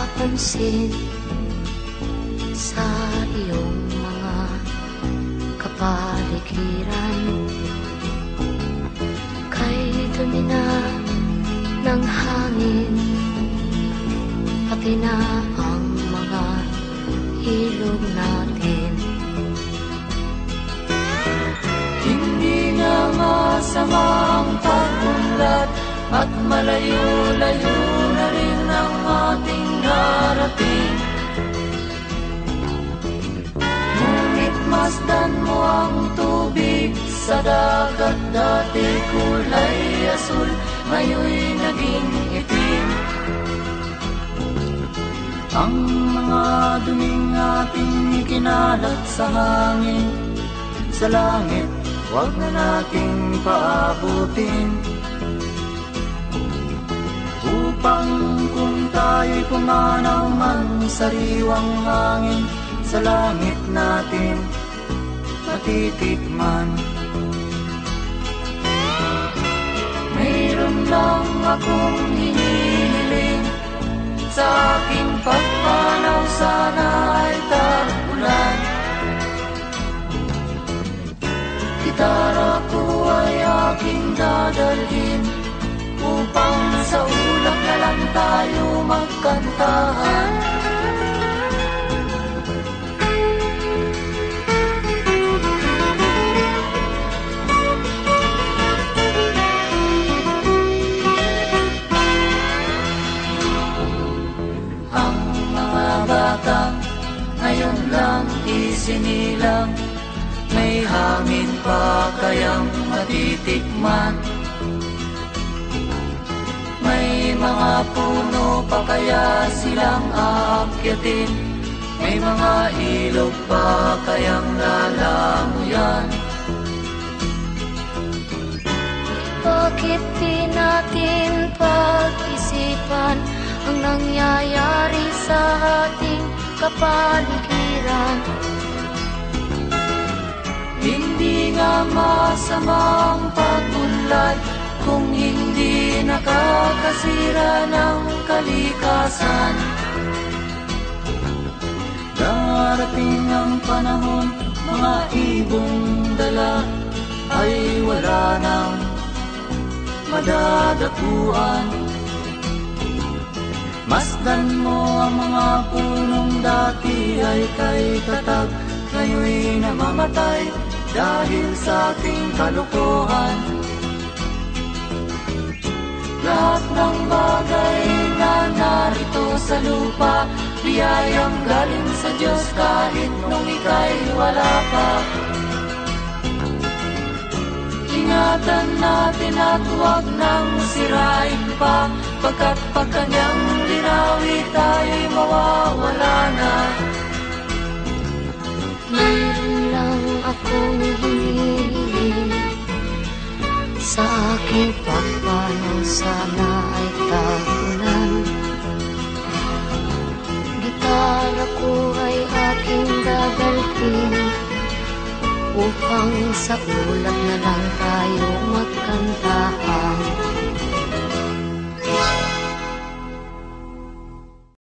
napapansin sa iyong mga kapaligiran. Kay dumi na ng hangin, pati na ang mga ilog natin. Hindi na masama ang pag-unlad at malayo-layo na rin ang ating narating. Ngunit masdan mo ang tubig sa dagat, dati kulay asul, ngayon'y naging itim. Ang mga duming ating ikinalat sa hangin, sa langit, huwag na nating paabutin. Upang kung tayo'y pumanaw man sa sariwang hangin, sa langit natin matitikman. Mayroon lang akong hinihiling, sa aking pagpanaw sana ay tag-ulan. Gitara ko ay aking dadalhin, upang sa ulap na lang tayo magkantahan. Ang mga bata ngayon lang isinilang, may hangin pa kayang matitikman? May mga puno pa kaya silang aakyatin? May mga ilog pa kayang lalanguyan? Bakit di natin pag-isipan ang nangyayari sa ating kapaligiran? Hindi nga masama ang pag-unlad kung hindi nakakasira ng kalikasan. Darating ang panahon, mga ibong dala ay wala nang madadapuan. Masdan mo ang mga punong dati ay kay tatag, ngayon'y namamatay dahil sa ating kalokohan. Lahat ng bagay na narito sa lupa, biyayang galing sa Diyos kahit nung ika'y wala pa. Ingatan natin at huwag nang sirain pa, pagkat pag kanyang linawi tayo'y mawawala na. Mayroon lang akong hinihiling, sa aking pagpanaw sana ay tagulan. Gitara ko ay aking dadalhin, upang sa ulap na lang tayo magkantahan.